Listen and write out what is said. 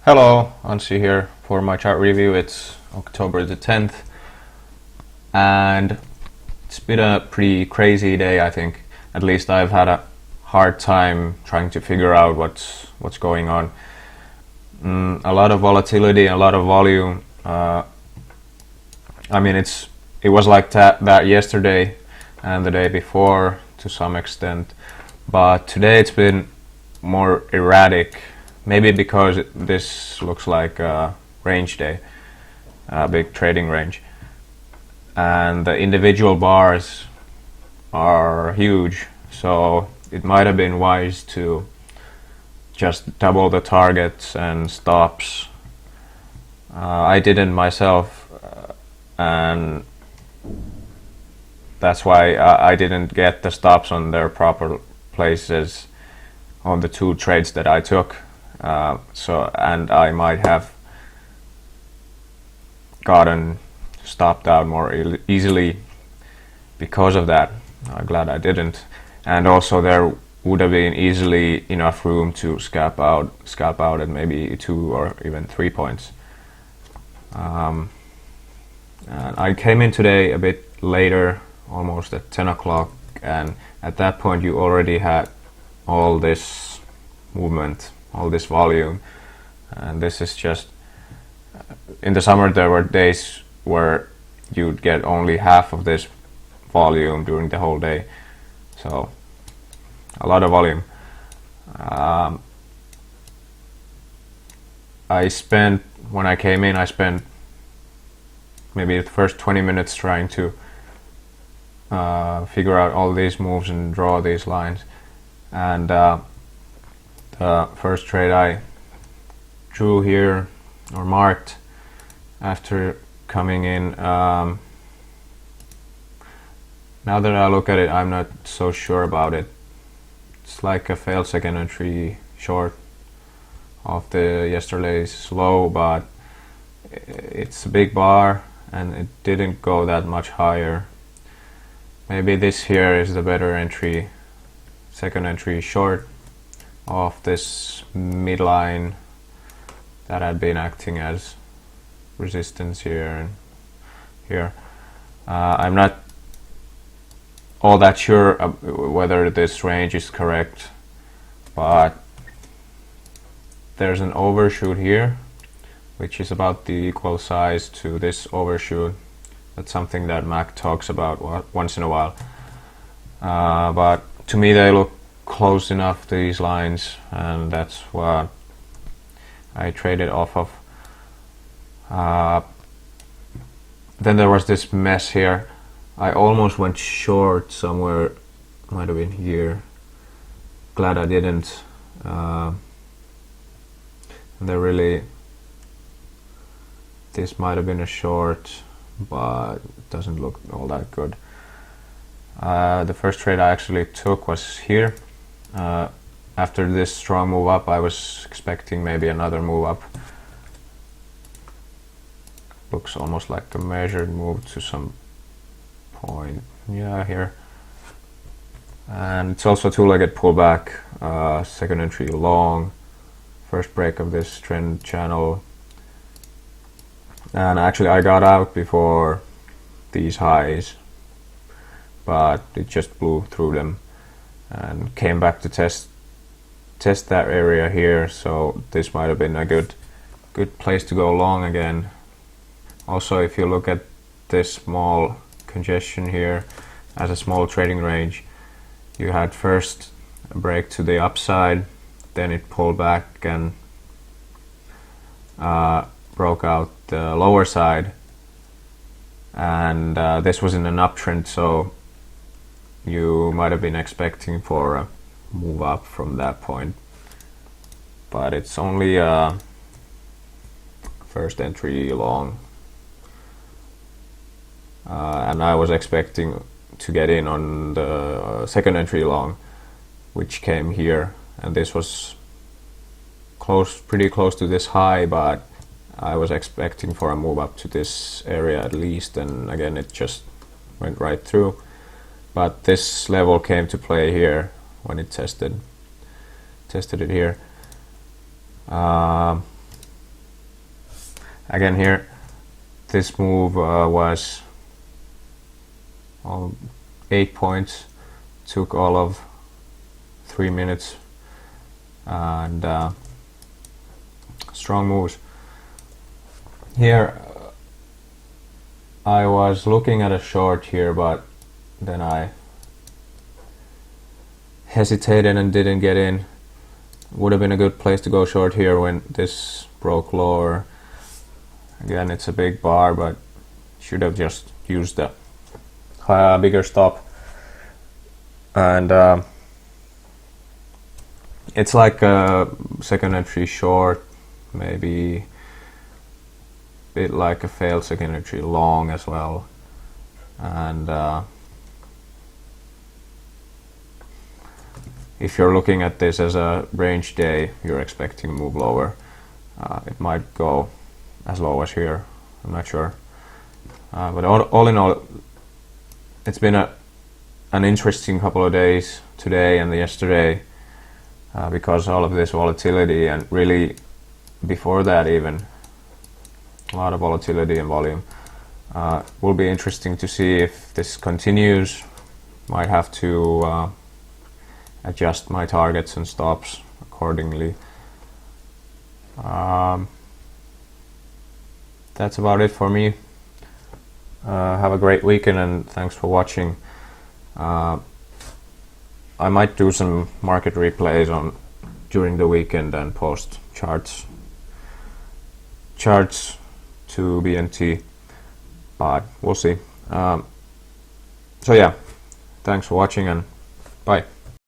Hello, Anssi here for my chart review. It's October the 10th, and it's been a pretty crazy day, I think. At least I've had a hard time trying to figure out what's going on. A lot of volatility, a lot of volume. I mean, it was like that yesterday and the day before to some extent, but today it's been more erratic. Maybe because this looks like a range day, a big trading range, and the individual bars are huge, so it might have been wise to just double the targets and stops. I didn't myself, and that's why I didn't get the stops on their proper places on the two trades that I took. And I might have gotten stopped out more easily because of that. I'm glad I didn't. And also there would have been easily enough room to scalp out at maybe 2 or even 3 points. And I came in today a bit later, almost at 10 o'clock, and at that point you already had all this movement, all this volume, and this is just in the summer there were days where you'd get only half of this volume during the whole day, so a lot of volume. When I came in, I spent maybe the first 20 minutes trying to figure out all these moves and draw these lines, and the first trade I drew here or marked after coming in, now that I look at it, I'm not so sure about it. It's like a failed second entry short of the yesterday's low, but it's a big bar and it didn't go that much higher. Maybe this here is the better entry, second entry short of this midline that had been acting as resistance here and here. I'm not all that sure whether this range is correct, but there's an overshoot here which is about the equal size to this overshoot. That's something that Mac talks about once in a while, but to me they look close enough, these lines, and that's what I traded off of. Then there was this mess here. I almost went short somewhere, might have been here. Glad I didn't. This might have been a short, but it doesn't look all that good. The first trade I actually took was here. After this strong move up, I was expecting maybe another move up. Looks almost like a measured move to some point. Yeah, here. And it's also two-legged pullback, second entry long, first break of this trend channel. And actually I got out before these highs, but it just blew through them and came back to test that area here, so this might have been a good place to go long again. Also, if you look at this small congestion here as a small trading range, you had first a break to the upside, then it pulled back and broke out the lower side, and this was in an uptrend, so you might have been expecting for a move up from that point, but it's only a first entry long, and I was expecting to get in on the second entry long, which came here, and this was pretty close to this high, but I was expecting for a move up to this area at least, and again it just went right through. But this level came to play here when it tested it here. Again here, this move was 8 points, took all of 3 minutes, and strong moves. Here I was looking at a short here, but then I hesitated and didn't get in. Would have been a good place to go short here when this broke lower. Again, it's a big bar, but should have just used the bigger stop. And it's like a second entry short, maybe a bit like a failed second entry long as well. And if you're looking at this as a range day, you're expecting a move lower. It might go as low as here, I'm not sure. But all in all, it's been an interesting couple of days today and yesterday, because all of this volatility, and really before that even a lot of volatility and volume. Will be interesting to see if this continues. Might have to adjust my targets and stops accordingly. That's about it for me. Have a great weekend and thanks for watching. I might do some market replays on during the weekend and post charts to BNT, but we'll see. So yeah, thanks for watching and bye.